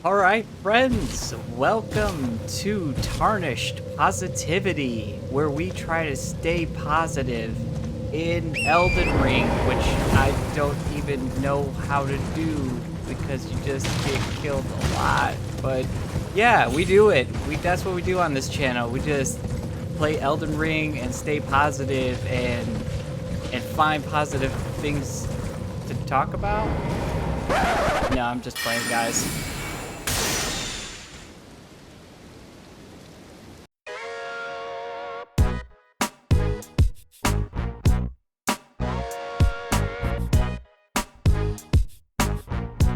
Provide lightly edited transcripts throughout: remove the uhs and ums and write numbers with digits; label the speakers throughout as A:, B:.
A: Alright, friends, welcome to Tarnished Positivity, where we try to stay positive in Elden Ring, which I don't even know how to do because you just get killed a lot. But yeah, we do it. That's what we do on this channel. We just play Elden Ring and stay positive and find positive things to talk about. No, I'm just playing, guys.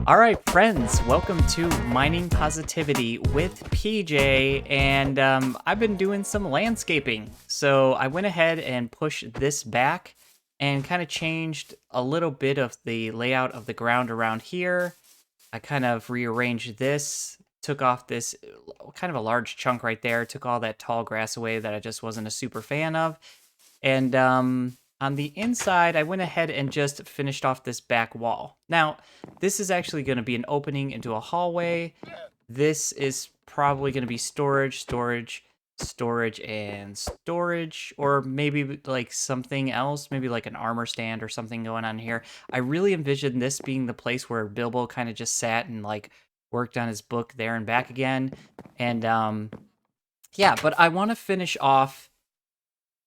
A: All right, friends, welcome to Mining Positivity with PJ, and I've been doing some landscaping. So I went ahead and pushed this back and kind of changed a little bit of the layout of the ground around here. I kind of rearranged this, took off this kind of a large chunk right there, took all that tall grass away that I just wasn't a super fan of. And on the inside, I went ahead and just finished off this back wall. Now, this is actually going to be an opening into a hallway. This is probably going to be storage, and storage, or maybe like something else, maybe like an armor stand or something going on here. I really envisioned this being the place where Bilbo kind of just sat and like worked on his book there and back again. And yeah, but I want to finish off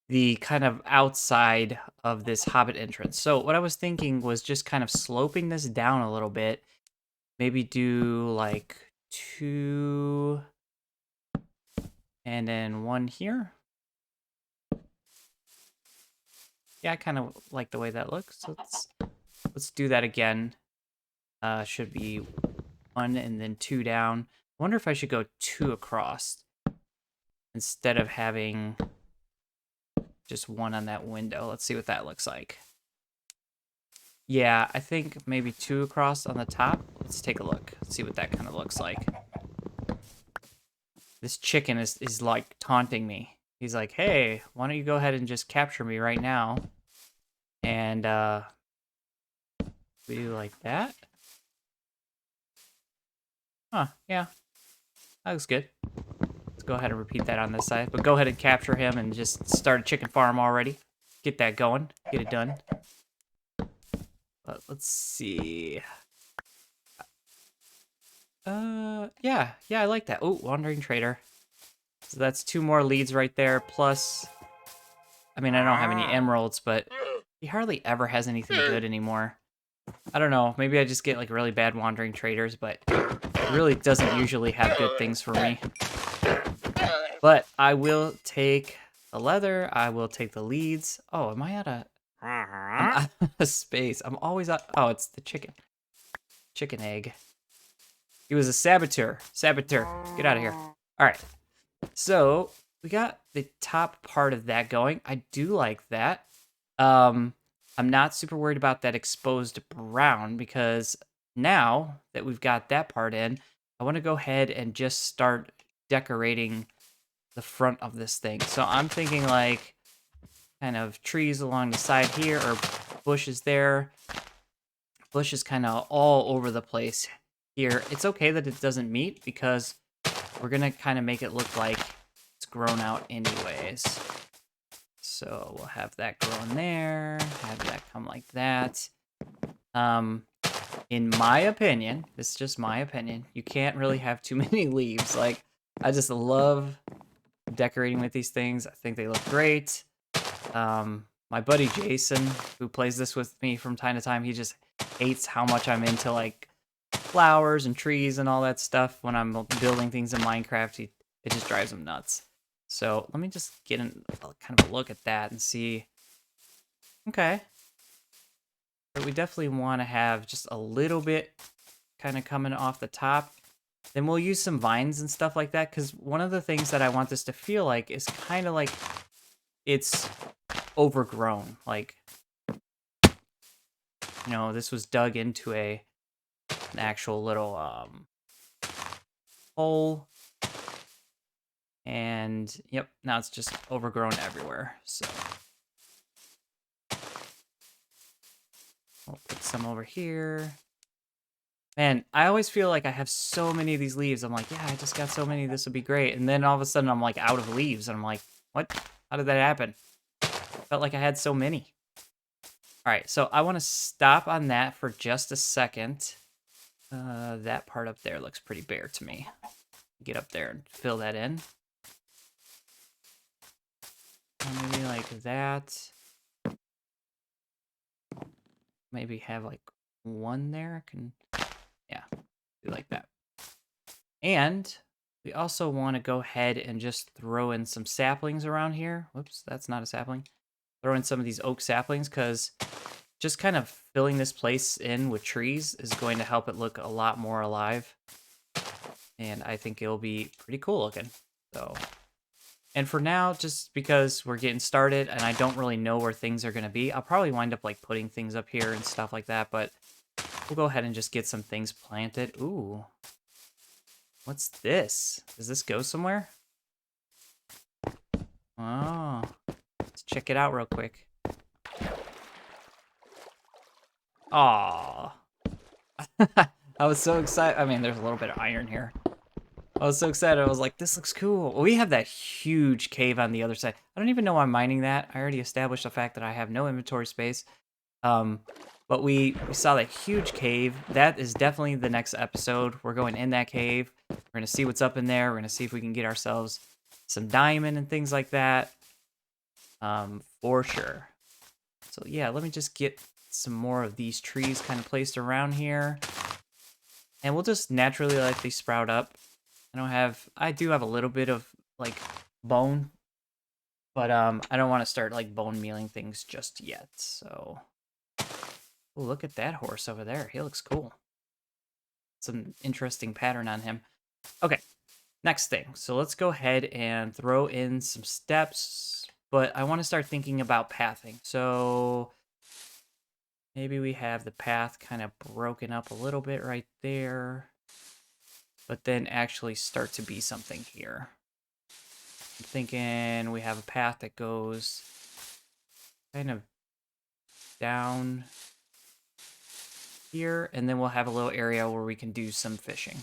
A: the kind of outside of this Hobbit entrance. So what I was thinking was just kind of sloping this down a little bit. Maybe do like 2 and then 1 here. Yeah, I kind of like the way that looks. Let's do that again. Should be 1 and then 2 down. I wonder if I should go 2 across instead of having just 1 on that window. Let's see what that looks like. Yeah, I think maybe 2 across on the top. Let's take a look. See what that kind of looks like. This chicken is like taunting me. He's like, hey, why don't you go ahead and just capture me right now? And we do like that. Huh, yeah. That looks good. Let's go ahead and repeat that on this side. But go ahead and capture him and just start a chicken farm already. Get that going. Get it done. But let's see. Yeah, I like that. Oh, Wandering Trader. So that's 2 more leads right there. Plus, I mean, I don't have any emeralds, but he hardly ever has anything good anymore. I don't know. Maybe I just get like really bad Wandering Traders, but it really doesn't usually have good things for me. But I will take the leather. I will take the leads. Oh, am I out of... I'm out of space. I'm always out... Oh, it's the chicken. Chicken egg. He was a saboteur. Saboteur. Get out of here. All right. So we got the top part of that going. I do like that. I'm not super worried about that exposed brown because now that we've got that part in, I want to go ahead and just start decorating the front of this thing. So I'm thinking like kind of trees along the side here or bushes there. Bushes kind of all over the place here. It's okay that it doesn't meet because we're going to kind of make it look like it's grown out anyways. So we'll have that growing there, have that come like that. In my opinion, this is just my opinion, you can't really have too many leaves. Like, I just love decorating with these things. I think they look great. My buddy Jason, who plays this with me from time to time, he just hates how much I'm into like flowers and trees and all that stuff when I'm building things in Minecraft. It just drives him nuts. So let me just get kind of a look at that and see. Okay. But we definitely want to have just a little bit kind of coming off the top. Then we'll use some vines and stuff like that, because one of the things that I want this to feel like is kind of like it's overgrown. Like, you know, this was dug into an actual little hole. And, yep, now it's just overgrown everywhere, so. We'll put some over here. Man, I always feel like I have so many of these leaves. I'm like, yeah, I just got so many. This would be great. And then all of a sudden, I'm like out of leaves. And I'm like, what? How did that happen? Felt like I had so many. All right, so I want to stop on that for just a second. That part up there looks pretty bare to me. Get up there and fill that in. Maybe like that. Maybe have like one there. Yeah, do like that. And we also want to go ahead and just throw in some saplings around here. Whoops, that's not a sapling. Throw in some of these oak saplings because just kind of filling this place in with trees is going to help it look a lot more alive. And I think it'll be pretty cool looking. So, and for now, just because we're getting started and I don't really know where things are going to be, I'll probably wind up like putting things up here and stuff like that. But we'll go ahead and just get some things planted. Ooh. What's this? Does this go somewhere? Oh, let's check it out real quick. Aw. I was so excited. I mean, there's a little bit of iron here. I was so excited. I was like, this looks cool. Well, we have that huge cave on the other side. I don't even know why I'm mining that. I already established the fact that I have no inventory space. But we saw that huge cave. That is definitely the next episode. We're going in that cave. We're going to see what's up in there. We're going to see if we can get ourselves some diamond and things like that. For sure. So yeah, let me just get some more of these trees kind of placed around here. And we'll just naturally let these sprout up. I do have a little bit of like bone, but I don't want to start like bone mealing things just yet. So, ooh, look at that horse over there. He looks cool. Some interesting pattern on him. Okay, next thing. So let's go ahead and throw in some steps, but I want to start thinking about pathing. So maybe we have the path kind of broken up a little bit right there, but then actually start to be something here. I'm thinking we have a path that goes kind of down here, and then we'll have a little area where we can do some fishing.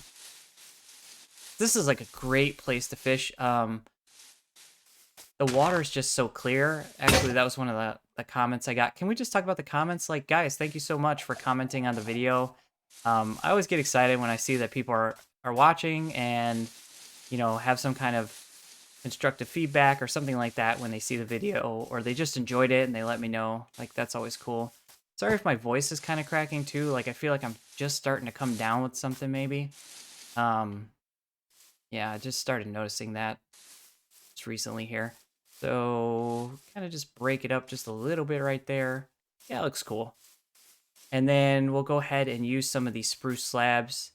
A: This is like a great place to fish. The water is just so clear. Actually, that was one of the comments I got. Can we just talk about the comments? Like, guys, thank you so much for commenting on the video. I always get excited when I see that people are watching and, you know, have some kind of constructive feedback or something like that when they see the video, or they just enjoyed it and they let me know. Like, that's always cool. Sorry if my voice is kind of cracking too. Like, I feel like I'm just starting to come down with something maybe. Yeah, I just started noticing that just recently here. So kind of just break it up just a little bit right there. Yeah, it looks cool. And then we'll go ahead and use some of these spruce slabs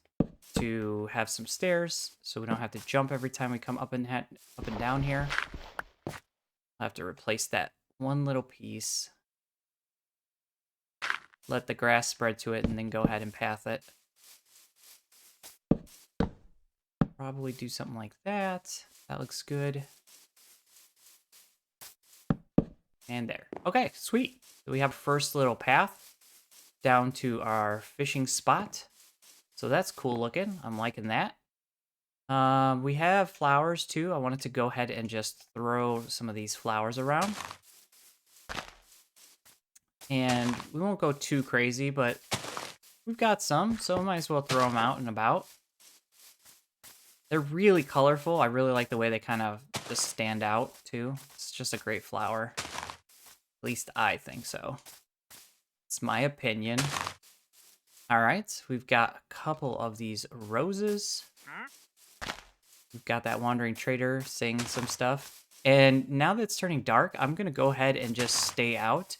A: to have some stairs, so we don't have to jump every time we come up and down here. I'll have to replace that one little piece. Let the grass spread to it, and then go ahead and path it. Probably do something like that. That looks good. And there. Okay, sweet. So we have first little path down to our fishing spot. So that's cool looking. I'm liking that. We have flowers too. I wanted to go ahead and just throw some of these flowers around. And we won't go too crazy, but we've got some, so I might as well throw them out and about. They're really colorful. I really like the way they kind of just stand out too. It's just a great flower. At least I think so. It's my opinion. All right, we've got a couple of these roses. We've got that wandering trader saying some stuff. And now that it's turning dark, I'm going to go ahead and just stay out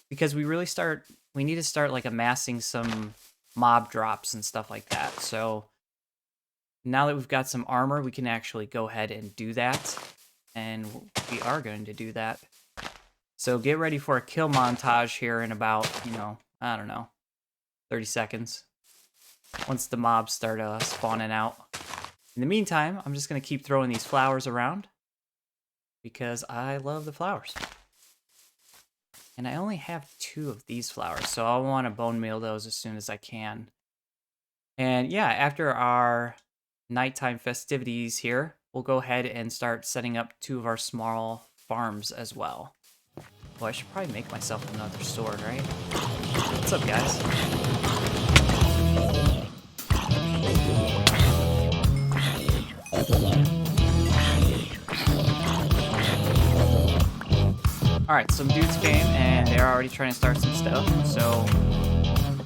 A: because we need to start like amassing some mob drops and stuff like that. So now that we've got some armor, we can actually go ahead and do that. And we are going to do that. So get ready for a kill montage here in about, I don't know, 30 seconds. Once the mobs start spawning out. In the meantime, I'm just going to keep throwing these flowers around because I love the flowers. And I only have 2 of these flowers, so I want to bone meal those as soon as I can. And yeah, after our nighttime festivities here, we'll go ahead and start setting up 2 of our small farms as well. Well, I should probably make myself another sword, right? What's up, guys? Alright, some dudes came, and they're already trying to start some stuff, so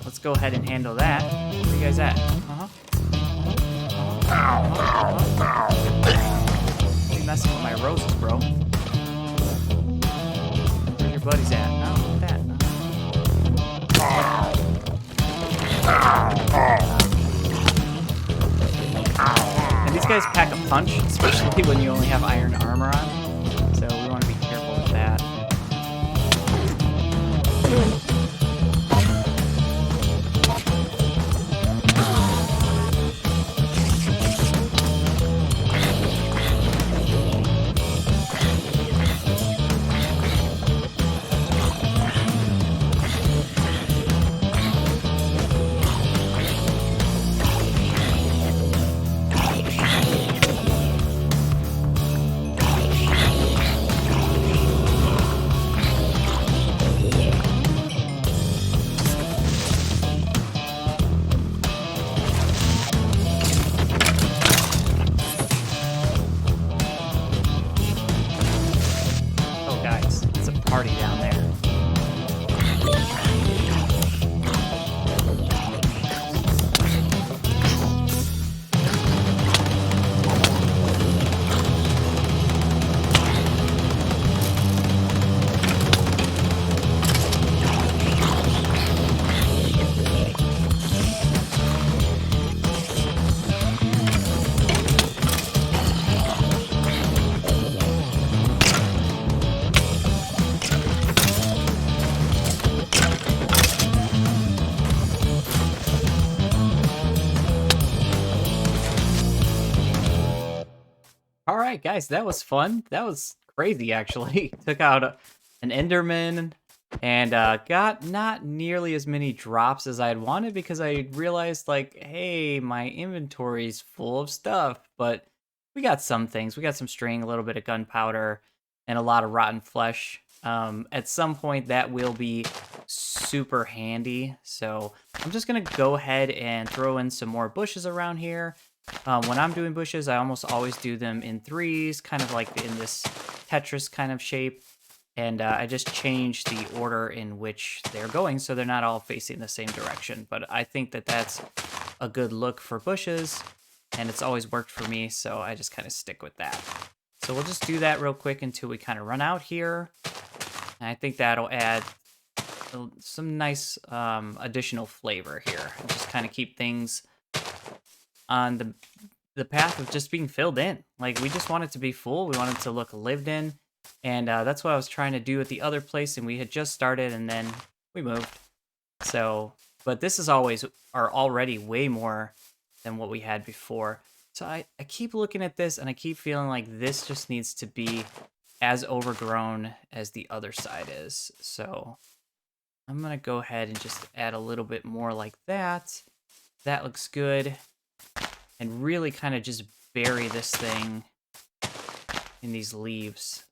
A: let's go ahead and handle that. Where you guys at? You messing with my roses, bro. Where your buddies at? Oh, look at that. And these guys pack a punch, especially when you only have iron armor on. So we want to be careful with that. Party down there. All right, guys, that was fun. That was crazy, actually. Took out an Enderman and got not nearly as many drops as I had wanted because I realized, like, hey, my inventory's full of stuff. But we got some things. We got some string, a little bit of gunpowder, and a lot of rotten flesh. At some point, that will be super handy. So I'm just going to go ahead and throw in some more bushes around here. When I'm doing bushes, I almost always do them in threes, kind of like in this Tetris kind of shape. And I just change the order in which they're going so they're not all facing the same direction. But I think that that's a good look for bushes, and it's always worked for me, so I just kind of stick with that. So we'll just do that real quick until we kind of run out here. And I think that'll add some nice additional flavor here. And just kind of keep things on the path of just being filled in. Like, we just want it to be full. We want it to look lived in. And that's what I was trying to do at the other place, and we had just started, and then we moved. So, but this is already way more than what we had before. So I keep looking at this, and I keep feeling like this just needs to be as overgrown as the other side is. So I'm going to go ahead and just add a little bit more like that. That looks good. And really kind of just bury this thing in these leaves.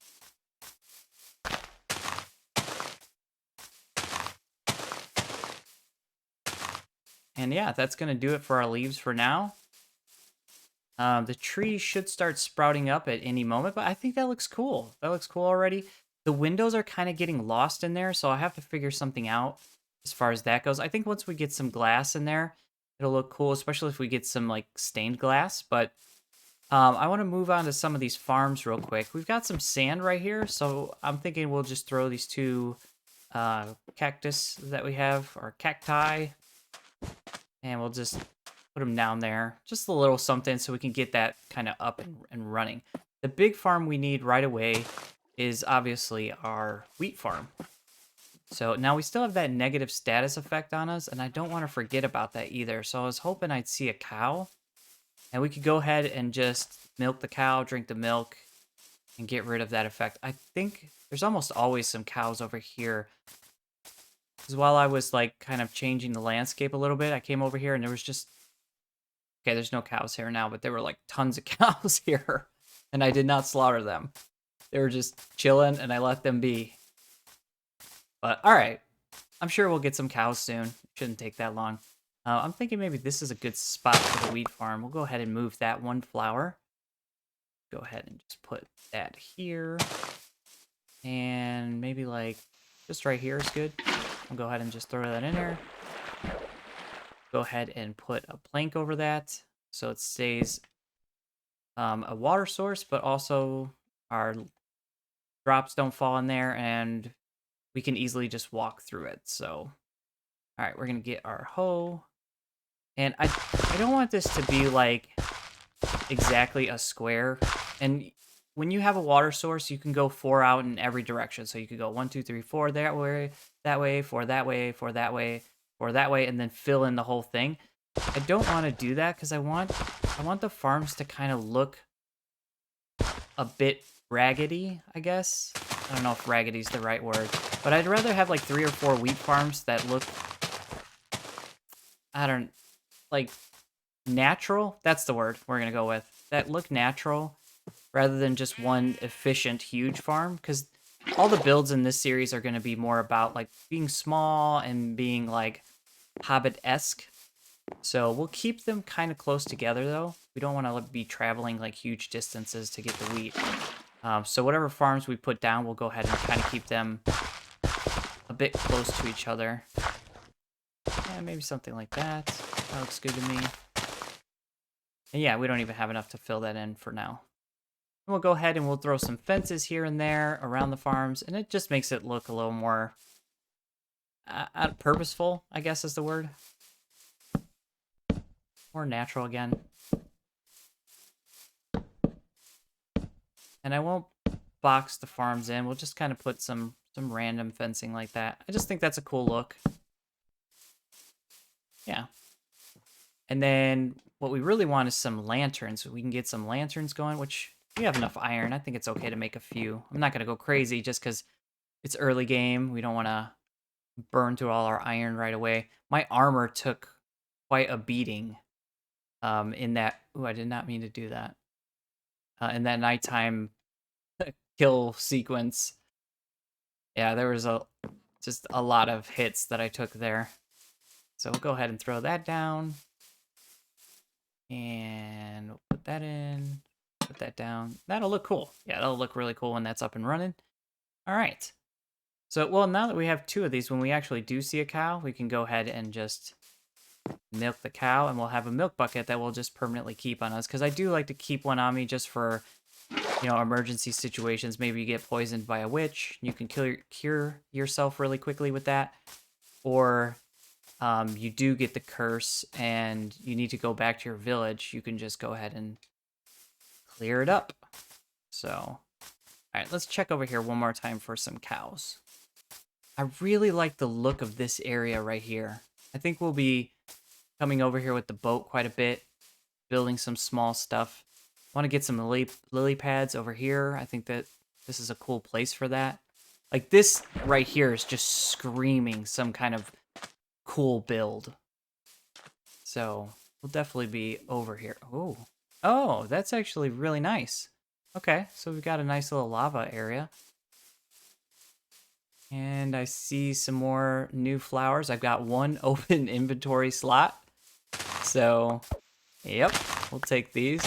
A: And yeah, that's going to do it for our leaves for now. The tree should start sprouting up at any moment, but I think that looks cool. That looks cool already. The windows are kind of getting lost in there, so I have to figure something out as far as that goes. I think once we get some glass in there, it'll look cool, especially if we get some like stained glass. But I want to move on to some of these farms real quick. We've got some sand right here, so I'm thinking we'll just throw these two cactus that we have, or cacti, and we'll just put them down there. Just a little something so we can get that kind of up and running. The big farm we need right away is obviously our wheat farm. So now we still have that negative status effect on us, and I don't want to forget about that either. So I was hoping I'd see a cow, and we could go ahead and just milk the cow, drink the milk, and get rid of that effect. I think there's almost always some cows over here. Because while I was like kind of changing the landscape a little bit, I came over here and there was just Okay, there's no cows here now, but there were like tons of cows here, and I did not slaughter them. They were just chilling, and I let them be. But all right, I'm sure we'll get some cows soon. Shouldn't take that long. I'm thinking maybe this is a good spot for the wheat farm. We'll go ahead and move that one flower. Go ahead and just put that here. And maybe like just right here is good. I'll go ahead and just throw that in there. Go ahead and put a plank over that so it stays a water source, but also our drops don't fall in there and we can easily just walk through it. So, all right, we're going to get our hoe. And I don't want this to be like exactly a square. And when you have a water source, you can go 4 out in every direction. So you could go 1, 2, 3, 4 that way, 4 that way, 4 that way, 4 that way, and then fill in the whole thing. I don't want to do that because I want the farms to kind of look a bit raggedy, I guess. I don't know if raggedy is the right word, but I'd rather have like 3 or 4 wheat farms that look, like natural. That's the word we're going to go with. That look natural rather than just one efficient, huge farm. Because all the builds in this series are going to be more about like being small and being like Hobbit-esque. So we'll keep them kind of close together though. We don't want to be traveling like huge distances to get the wheat. So whatever farms we put down, we'll go ahead and kind of keep them a bit close to each other. Yeah, maybe something like that. That looks good to me. And yeah, we don't even have enough to fill that in for now. And we'll go ahead and we'll throw some fences here and there around the farms, and it just makes it look a little more purposeful, I guess is the word. More natural again. And I won't box the farms in. We'll just kind of put some random fencing like that. I just think that's a cool look. Yeah. And then what we really want is some lanterns. We can get some lanterns going, which we have enough iron. I think it's okay to make a few. I'm not going to go crazy just because it's early game. We don't want to burn through all our iron right away. My armor took quite a beating in that. Ooh, I did not mean to do that. In that nighttime kill sequence. Yeah, there was just a lot of hits that I took there. So we'll go ahead and throw that down. And we'll put that in. Put that down. That'll look cool. Yeah, that'll look really cool when that's up and running. All right. So, well, now that we have 2 of these, when we actually do see a cow, we can go ahead and just milk the cow, and we'll have a milk bucket that we'll just permanently keep on us. Because I do like to keep one on me just for, you know, emergency situations. Maybe you get poisoned by a witch. You can cure yourself really quickly with that. Or you do get the curse and you need to go back to your village. You can just go ahead and clear it up. So, all right, let's check over here one more time for some cows. I really like the look of this area right here. I think we'll be coming over here with the boat quite a bit, building some small stuff. I want to get some lily pads over here. I think that this is a cool place for that. Like this right here is just screaming some kind of cool build. So we'll definitely be over here. Oh, that's actually really nice. Okay, so we've got a nice little lava area. And I see some more new flowers. I've got 1 open inventory slot. So, yep, we'll take these.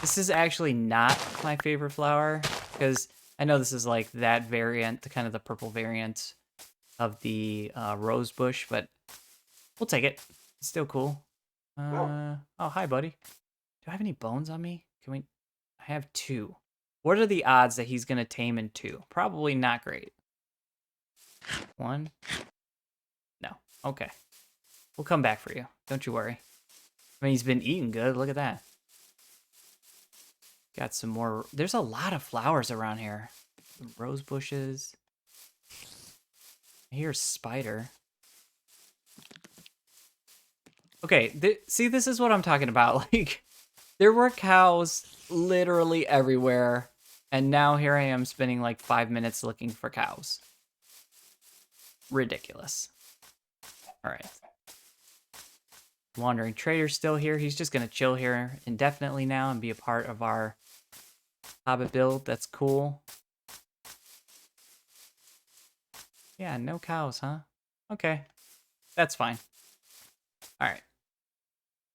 A: This is actually not my favorite flower because I know this is like that variant, kind of the purple variant of the rose bush, but we'll take it. It's still cool. Oh, hi, buddy. Do I have any bones on me? I have 2. What are the odds that he's going to tame in 2? Probably not great. 1? No. Okay. We'll come back for you. Don't you worry. I mean, he's been eating good. Look at that. Got some more. There's a lot of flowers around here. Some rose bushes. I hear a spider. Okay, see, this is what I'm talking about. Like, there were cows literally everywhere, and now here I am spending like 5 minutes looking for cows. Ridiculous. All right. Wandering Trader's still here. He's just going to chill here indefinitely now and be a part of our Hobbit build. That's cool. Yeah, no cows, huh? Okay, that's fine. All right.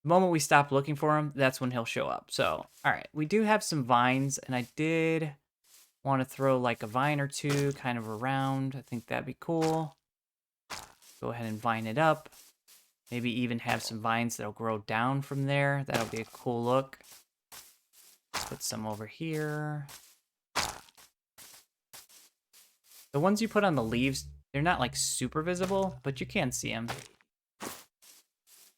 A: The moment we stop looking for him, that's when he'll show up. So, all right, we do have some vines, and I did want to throw like a vine or two kind of around. I think that'd be cool. Go ahead and vine it up. Maybe even have some vines that'll grow down from there. That'll be a cool look. Put some over here. The ones you put on the leaves, they're not like super visible, but you can see them.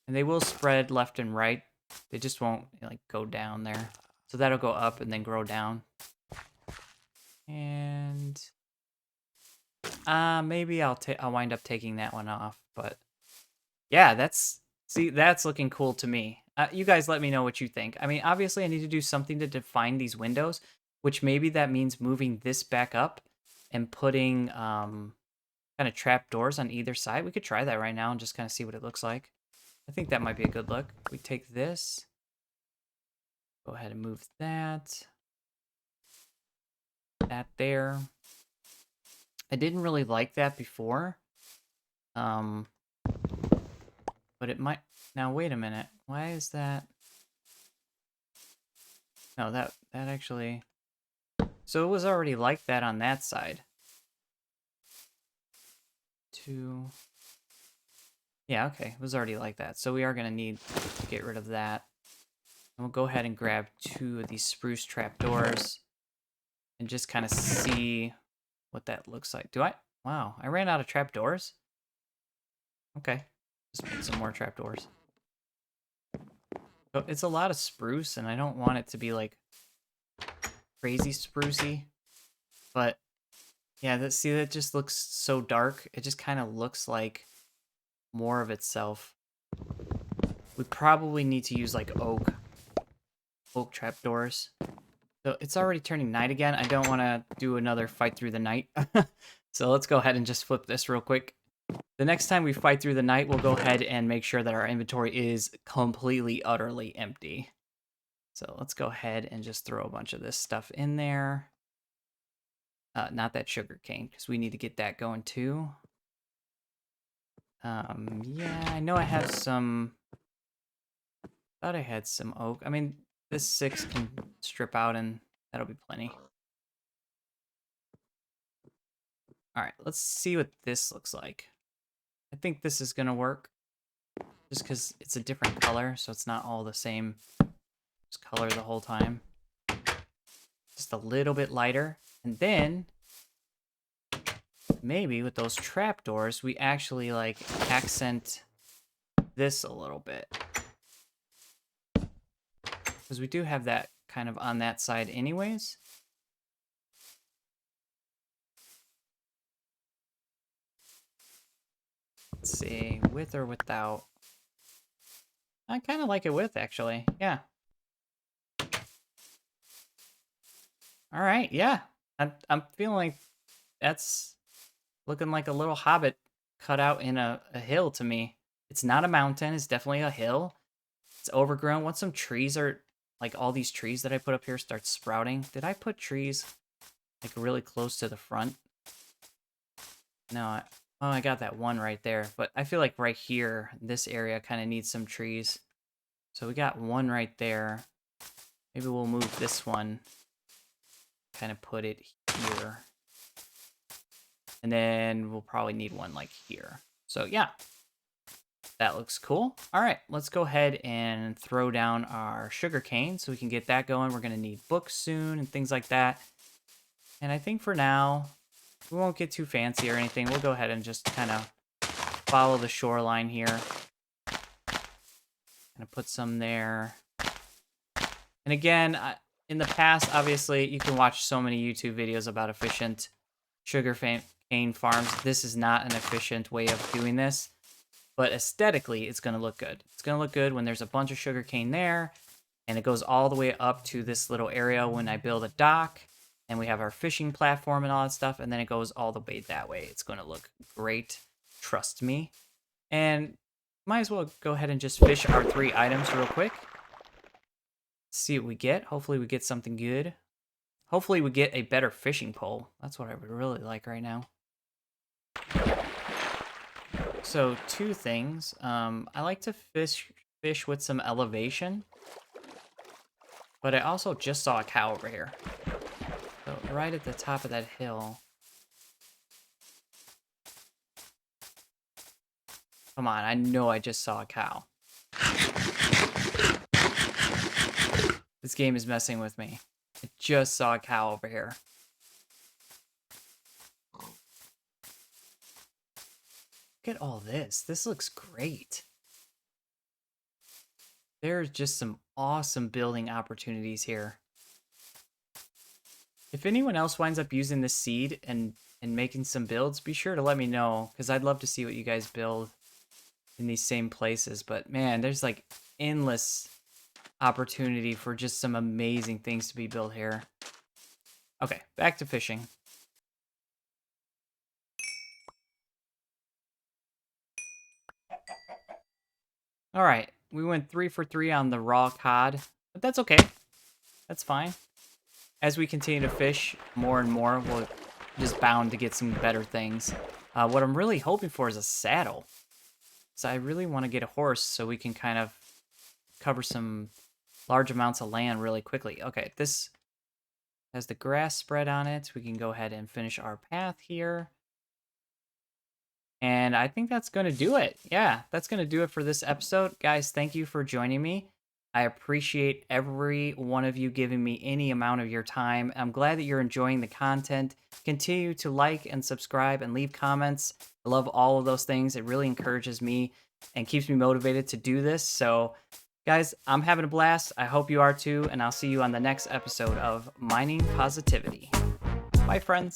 A: And they will spread left and right. They just won't like go down there. So that'll go up and then grow down. And maybe I'll wind up taking that one off, but yeah, that's looking cool to me. You guys let me know what you think. I mean, obviously I need to do something to define these windows, which maybe that means moving this back up and putting kind of trap doors on either side. We could try that right now and just kind of see what it looks like. I think that might be a good look. We take this, go ahead and move that there. I didn't really like that before. But it might... Now, wait a minute. Why is that... No, that actually... So it was already like that on that side. Yeah, okay. It was already like that. So we are going to need to get rid of that. And we'll go ahead and grab 2 of these spruce trapdoors and just kind of see what that looks like. Wow, I ran out of trapdoors? Okay. Just put some more trapdoors. So it's a lot of spruce, and I don't want it to be, like, crazy sprucey. But, yeah, that just looks so dark. It just kind of looks like more of itself. We probably need to use, like, oak trapdoors. So it's already turning night again. I don't want to do another fight through the night. So let's go ahead and just flip this real quick. The next time we fight through the night, we'll go ahead and make sure that our inventory is completely, utterly empty. So let's go ahead and just throw a bunch of this stuff in there. Not that sugar cane, because we need to get that going too. Yeah, I know I have some... Thought I had some oak. I mean, this 6 can strip out and that'll be plenty. All right, let's see what this looks like. I think this is gonna work. Just because it's a different color, so it's not all the same color the whole time. Just a little bit lighter. And then, maybe with those trapdoors, we actually, like, accent this a little bit. Because we do have that kind of on that side anyways. Let's see, with or without. I kind of like it with, actually. Yeah. All right, yeah. I'm feeling like that's looking like a little hobbit cut out in a hill to me. It's not a mountain. It's definitely a hill. It's overgrown. Once some trees are, like all these trees that I put up here start sprouting. Did I put trees like really close to the front? No, I got that one right there. But I feel like right here, this area kind of needs some trees. So we got one right there. Maybe we'll move this one. Kind of put it here. And then we'll probably need one like here. So yeah, that looks cool. All right, let's go ahead and throw down our sugar cane so we can get that going. We're going to need books soon and things like that. And I think for now, we won't get too fancy or anything. We'll go ahead and just kind of follow the shoreline here. Gonna put some there. And again, in the past, obviously, you can watch so many YouTube videos about efficient sugar cane farms. This is not an efficient way of doing this, but aesthetically, it's going to look good. It's going to look good when there's a bunch of sugar cane there, and it goes all the way up to this little area when I build a dock, and we have our fishing platform and all that stuff, and then it goes all the way that way. It's going to look great. Trust me. And might as well go ahead and just fish our 3 items real quick. See what we get. Hopefully we get something good. Hopefully we get a better fishing pole. That's what I would really like right now. So 2 things. I like to fish with some elevation. But I also just saw a cow over here. So right at the top of that hill. Come on, I know I just saw a cow. This game is messing with me. I just saw a cow over here. Look at all this. This looks great. There's just some awesome building opportunities here. If anyone else winds up using this seed and making some builds, be sure to let me know, because I'd love to see what you guys build in these same places. But man, there's like endless opportunity for just some amazing things to be built here. Okay, back to fishing. All right, we went 3 for 3 on the raw cod, but that's okay. That's fine. As we continue to fish more and more, we're just bound to get some better things. What I'm really hoping for is a saddle. So I really want to get a horse so we can kind of cover some large amounts of land really quickly. Okay, this has the grass spread on it. We can go ahead and finish our path here. And I think that's going to do it. Yeah, that's going to do it for this episode. Guys, thank you for joining me. I appreciate every one of you giving me any amount of your time. I'm glad that you're enjoying the content. Continue to like and subscribe and leave comments. I love all of those things. It really encourages me and keeps me motivated to do this. So, guys, I'm having a blast. I hope you are too. And I'll see you on the next episode of Mining Positivity. Bye, friends.